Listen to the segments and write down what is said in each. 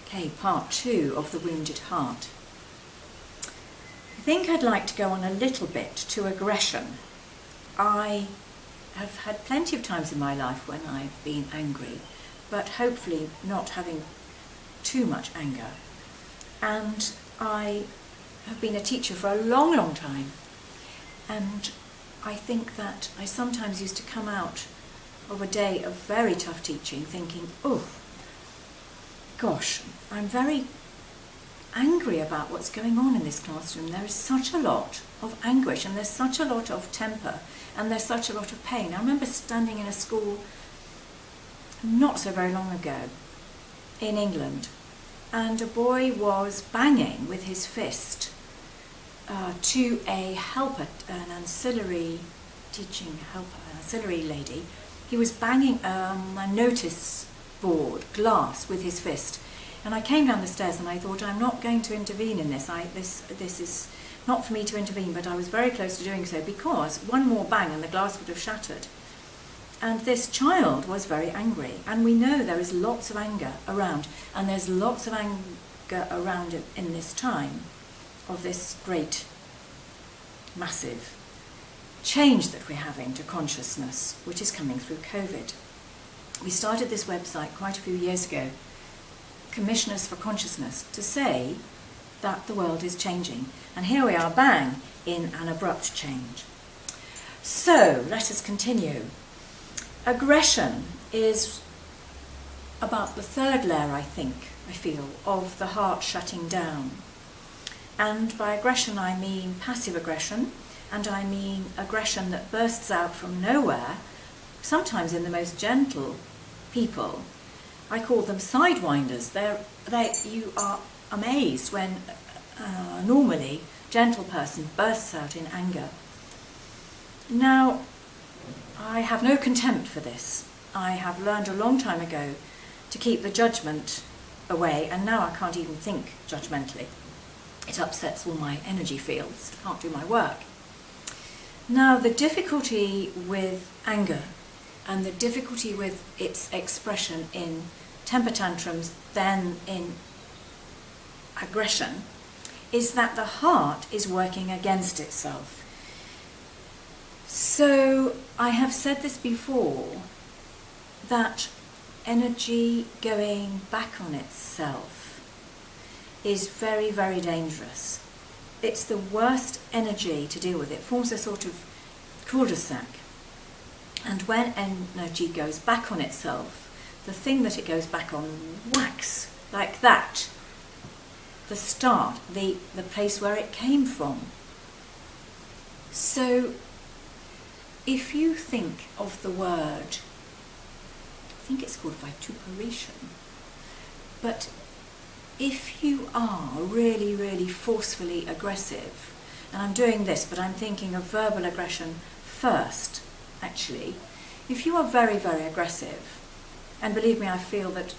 Okay, part 2 of The Wounded Heart. I think I'd like to go on a little bit to aggression. I have had plenty of times in my life when I've been angry, but hopefully not having too much anger. And I have been a teacher for a long, long time. And I think that I sometimes used to come out of a day of very tough teaching thinking, oh, gosh, I'm very angry about what's going on in this classroom. There is such a lot of anguish and there's such a lot of temper and there's such a lot of pain. I remember standing in a school not so very long ago in England, and a boy was banging with his fist to a helper, an ancillary teaching helper, an ancillary lady. He was banging a notice board, glass, with his fist. And I came down the stairs and I thought, I'm not going to intervene in this. This is not for me to intervene, but I was very close to doing so because one more bang and the glass would have shattered. And this child was very angry. And we know there is lots of anger around, and there's lots of anger around in this time of this great, massive change that we're having to consciousness, which is coming through COVID. We started this website quite a few years ago, Commissioners for Consciousness, to say that the world is changing. And here we are, bang, in an abrupt change. So, let us continue. Aggression is about the third layer, I feel, of the heart shutting down. And by aggression I mean passive aggression, and I mean aggression that bursts out from nowhere, sometimes in the most gentle people. I call them sidewinders. You are amazed when a normally gentle person bursts out in anger. Now, I have no contempt for this. I have learned a long time ago to keep the judgment away, and now I can't even think judgmentally. It upsets all my energy fields. I can't do my work. Now, the difficulty with anger and the difficulty with its expression in temper tantrums, then in aggression, is that the heart is working against itself. So I have said this before, that energy going back on itself is very, very dangerous. It's the worst energy to deal with. It forms a sort of cul-de-sac. And when energy goes back on itself, the thing that it goes back on whacks like that. The start, the place where it came from. So, if you think of the word, I think it's called vituperation, but if you are really, really forcefully aggressive, and I'm doing this, but I'm thinking of verbal aggression first, actually, if you are very, very aggressive, and believe me, I feel that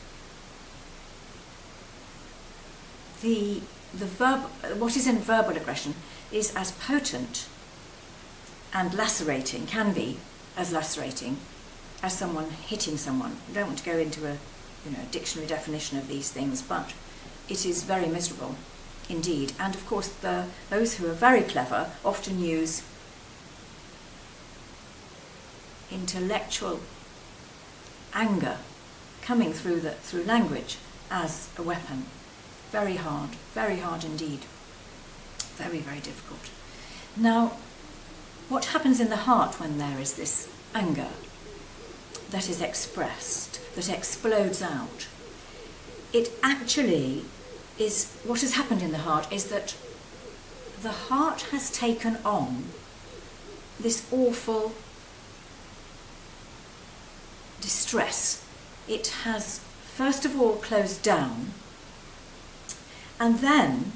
what is in verbal aggression is as potent and lacerating, can be as lacerating as someone hitting someone. I don't want to go into a dictionary definition of these things, but it is very miserable indeed. And of course, those who are very clever often use intellectual anger coming through language as a weapon. Very hard indeed. Very, very difficult. Now, what happens in the heart when there is this anger that is expressed, that explodes out? It actually is, what has happened in the heart is that the heart has taken on this awful distress. It has first of all closed down, and then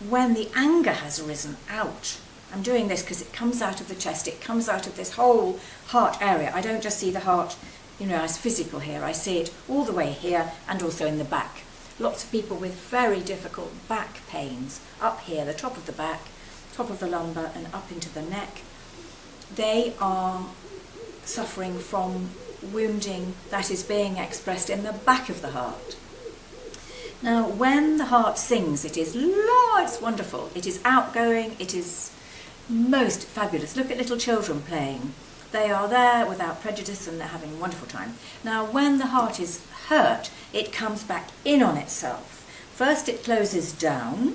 when the anger has arisen out, I'm doing this because it comes out of the chest, it comes out of this whole heart area. I don't just see the heart, as physical here, I see it all the way here and also in the back. Lots of people with very difficult back pains, up here, the top of the back, top of the lumbar and up into the neck. They are suffering from wounding that is being expressed in the back of the heart. Now, when the heart sings, it is long, it's wonderful. It is outgoing, it is most fabulous. Look at little children playing. They are there without prejudice and they're having a wonderful time. Now, when the heart is hurt, it comes back in on itself. First it closes down,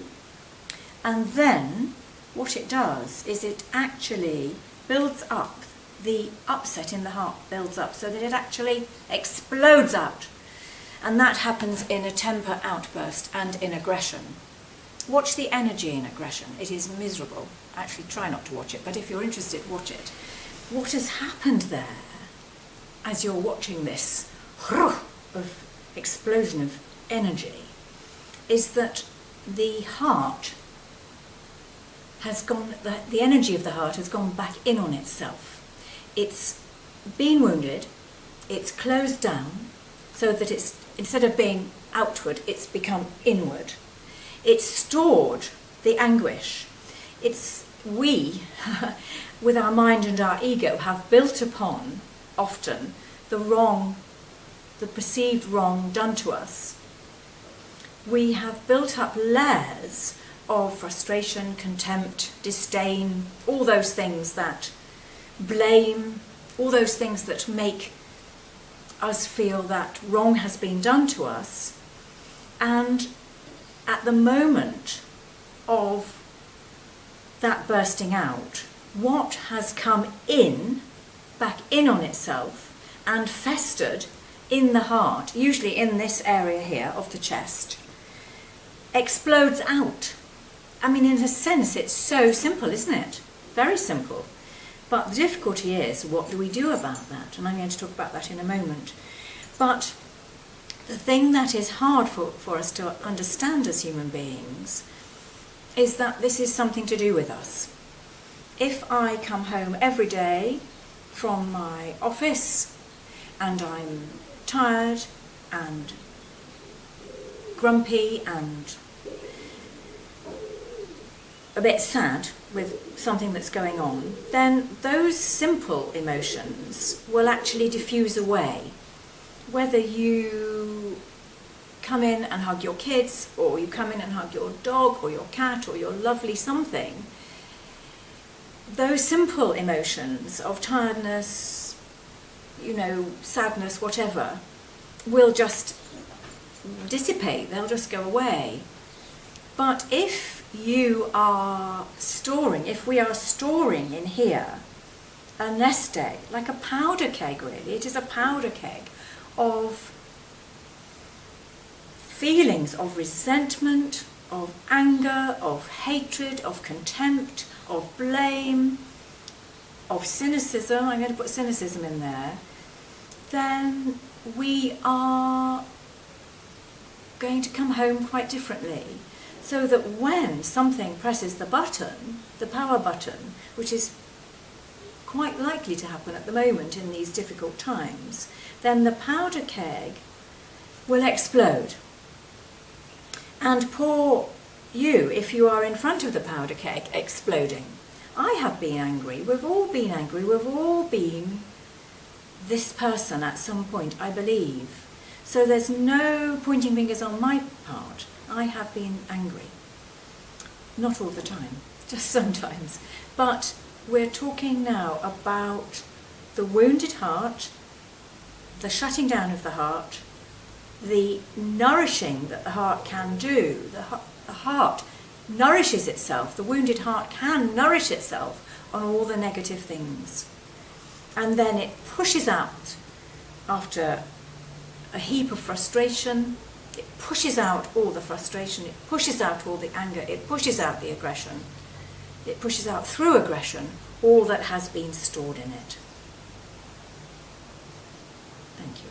and then what it does is it actually builds up. The upset in the heart builds up so that it actually explodes out. And that happens in a temper outburst and in aggression. Watch the energy in aggression. It is miserable. Actually, try not to watch it, but if you're interested, watch it. What has happened there, as you're watching this of explosion of energy, is that the heart has gone, the energy of the heart has gone back in on itself. It's been wounded, it's closed down, so that it's, instead of being outward, it's become inward. It's stored the anguish. It's we, with our mind and our ego, have built upon, often, the perceived wrong done to us. We have built up layers of frustration, contempt, disdain, all those things that blame, all those things that make us feel that wrong has been done to us. And at the moment of that bursting out, what has come in, back in on itself, and festered in the heart, usually in this area here of the chest, explodes out. I mean, in a sense, it's so simple, isn't it? Very simple. But the difficulty is, what do we do about that? And I'm going to talk about that in a moment. But the thing that is hard for us to understand as human beings is that this is something to do with us. If I come home every day from my office and I'm tired and grumpy and a bit sad with something that's going on, then those simple emotions will actually diffuse away. Whether you come in and hug your kids, or you come in and hug your dog or your cat or your lovely something, those simple emotions of tiredness, sadness, whatever, will just dissipate, they'll just go away. But if we are storing in here a nest egg, like a powder keg really, it is a powder keg of feelings of resentment, of anger, of hatred, of contempt, of blame, of cynicism, I'm going to put cynicism in there, then we are going to come home quite differently. So that when something presses the button, the power button, which is quite likely to happen at the moment in these difficult times, then the powder keg will explode. And poor you, if you are in front of the powder keg exploding. I have been angry, we've all been angry, we've all been this person at some point, I believe. So there's no pointing fingers on my part. I have been angry. Not all the time, just sometimes. But we're talking now about the wounded heart, the shutting down of the heart, the nourishing that the heart can do. The heart nourishes itself, the wounded heart can nourish itself on all the negative things. And then it pushes out, after a heap of frustration, it pushes out all the frustration, it pushes out all the anger, it pushes out the aggression, it pushes out through aggression all that has been stored in it. Thank you.